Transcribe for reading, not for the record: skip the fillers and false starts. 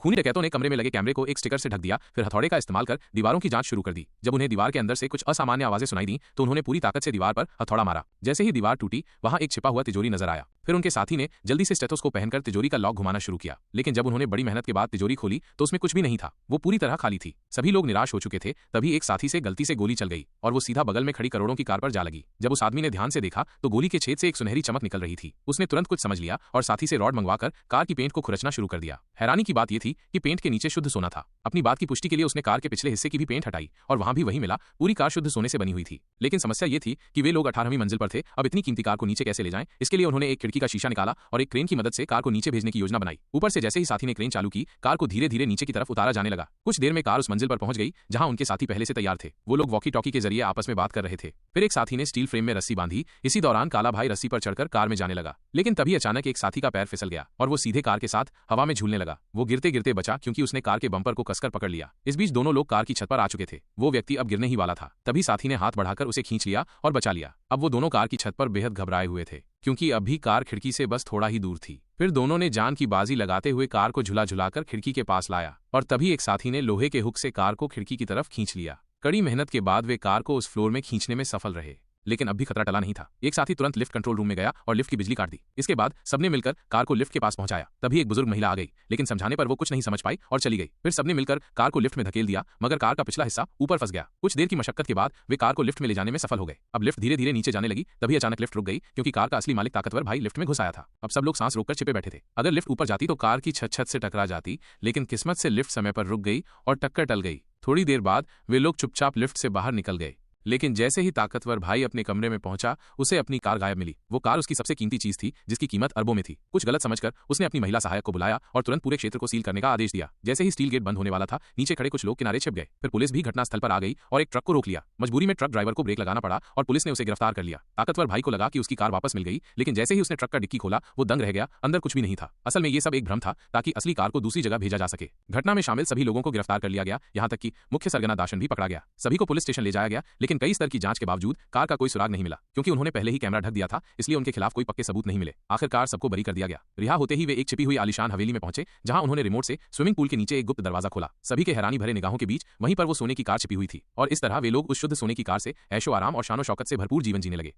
खूनी डकैतों ने कमरे में लगे कैमरे को एक स्टिकर से ढक दिया, फिर हथौड़े का इस्तेमाल कर दीवारों की जांच शुरू कर दी। जब उन्हें दीवार के अंदर से कुछ असामान्य आवाजें सुनाई दी तो उन्होंने पूरी ताकत से दीवार पर हथौड़ा मारा। जैसे ही दीवार टूटी, वहां एक छिपा हुआ तिजोरी नजर आया। फिर उनके साथी ने जल्दी से स्टेथोस्कोप पहनकर तिजोरी का लॉक घुमाना शुरू किया, लेकिन जब उन्होंने बड़ी मेहनत के बाद तिजोरी खोली तो उसमें कुछ भी नहीं था। वो पूरी तरह खाली थी। सभी लोग निराश हो चुके थे। तभी एक साथी से गलती से गोली चल गई और वो सीधा बगल में खड़ी करोड़ों की कार पर जा लगी। जब उस आदमी ने ध्यान से देखा तो गोली के छेद से एक सुनहरी चमक निकल रही थी। उसने तुरंत कुछ समझ लिया और साथी से रॉड मंगवाकर कार की पेंट को खुरचना शुरू कर दिया। हैरानी की बात यह थी कि पेंट के नीचे शुद्ध सोना था। अपनी बात की पुष्टि के लिए उसने कार के पिछले हिस्से की भी पेंट हटाई और वहां भी वही मिला, पूरी कार शुद्ध सोने से बनी हुई थी। लेकिन समस्या ये थी कि वे लोग 18वीं मंजिल पर थे। अब इतनी कीमती कार को नीचे कैसे ले जाएं? इसके लिए उन्होंने एक खिड़की का शीशा निकाला और एक क्रेन की मदद से कार को नीचे भेजने की योजना बनाई। ऊपर से जैसे ही साथी ने क्रेन चालू की, कार को धीरे धीरे नीचे की तरफ उतारा जाने लगा। कुछ देर में कार उस मंजिल पर पहुंच गई जहां उनके साथी पहले से तैयार थे। वो लोग वॉकी टॉकी के जरिए आपस में बात कर रहे थे। फिर एक साथी ने स्टील फ्रेम में रस्सी बांधी। इसी दौरान काला भाई रस्सी पर चढ़कर कार में जाने लगा, लेकिन तभी अचानक एक साथी का पैर फिसल गया और वो सीधे कार के साथ हवा में झूलने लगा। वो गिरते गिरते बचा क्योंकि उसने कार के बम्पर को कसकर पकड़ लिया। इस बीच दोनों लोग कार की छत पर आ चुके थे। वो व्यक्ति अब गिरने ही वाला था। तभी साथी ने हाथ बढ़ाकर उसे खींच लिया और बचा लिया। अब वो दोनों कार की छत पर बेहद घबराए हुए थे क्योंकि अब भी कार खिड़की से बस थोड़ा ही दूर थी। फिर दोनों ने जान की बाजी लगाते हुए कार को झुला झुलाकर खिड़की के पास लाया और तभी एक साथी ने लोहे के हुक से कार को खिड़की की तरफ खींच लिया। कड़ी मेहनत के बाद वे कार को उस फ्लोर में खींचने में सफल रहे, लेकिन अब भी खतरा टला नहीं था। एक साथी तुरंत लिफ्ट कंट्रोल रूम में गया और लिफ्ट की बिजली काट दी। इसके बाद सबने मिलकर कार को लिफ्ट के पास पहुंचाया। तभी एक बुजुर्ग महिला आ गई, लेकिन समझाने पर वो कुछ नहीं समझ पाई और चली गई। फिर सबने मिलकर कार को लिफ्ट में धकेल दिया, मगर कार का पिछला हिस्सा ऊपर फंस गया। कुछ देर की मशक्कत के बाद वे कार को लिफ्ट में ले जाने में सफल हो गए। अब लिफ्ट धीरे धीरे नीचे जाने लगी। तभी अचानक लिफ्ट रुक गई क्योंकि कार का असली मालिक ताकतवर भाई लिफ्ट में घुस आया था। अब सब लोग सांस रोककर छिपे बैठे थे। अगर लिफ्ट ऊपर जाती तो कार की छत से टकरा जाती, लेकिन किस्मत से लिफ्ट समय पर रुक गई और टक्कर टल गई। थोड़ी देर बाद वे लोग चुपचाप लिफ्ट से बाहर निकल गए, लेकिन जैसे ही ताकतवर भाई अपने कमरे में पहुंचा, उसे अपनी कार गायब मिली। वो कार उसकी सबसे कीमती चीज थी जिसकी कीमत अरबों में थी। कुछ गलत समझकर उसने अपनी महिला सहायक को बुलाया और तुरंत पूरे क्षेत्र को सील करने का आदेश दिया। जैसे ही स्टील गेट बंद होने वाला था, नीचे खड़े कुछ लोग किनारे छिप गए। फिर पुलिस भी घटनास्थल पर आ गई और एक ट्रक को रोक लिया। मजबूरी में ट्रक ड्राइवर को ब्रेक लगाना पड़ा और पुलिस ने उसे गिरफ्तार कर लिया। ताकतवर भाई को लगा कि उसकी कार वापस मिल गई, लेकिन जैसे ही उसने ट्रक का डिक्की खोला, वो दंग रह गया। अंदर कुछ भी नहीं था। असल में ये सब एक भ्रम था ताकि असली कार को दूसरी जगह भेजा जा सके। घटना में शामिल सभी लोगों को गिरफ्तार कर लिया गया, यहाँ तक कि मुख्य सरगना दाशन भी पकड़ा गया। सभी को पुलिस स्टेशन ले जाया गया, लेकिन कई स्तर की जांच के बावजूद कार का कोई सुराग नहीं मिला। क्योंकि उन्होंने पहले ही कैमरा ढक दिया था, इसलिए उनके खिलाफ कोई पक्के सबूत नहीं मिले। आखिरकार सबको बरी कर दिया गया। रिहा होते ही वे एक छिपी हुई आलीशान हवेली में पहुंचे, जहां उन्होंने रिमोट से स्विमिंग पूल के नीचे एक गुप्त दरवाजा खोला। सभी के हैरानी भरे निगाहों के बीच वहीं पर वो सोने की कार छिपी हुई थी और इस तरह वे लोग उस शुद्ध सोने की कार से ऐशो आराम और शानो शौकत से भरपूर जीवन जीने लगे।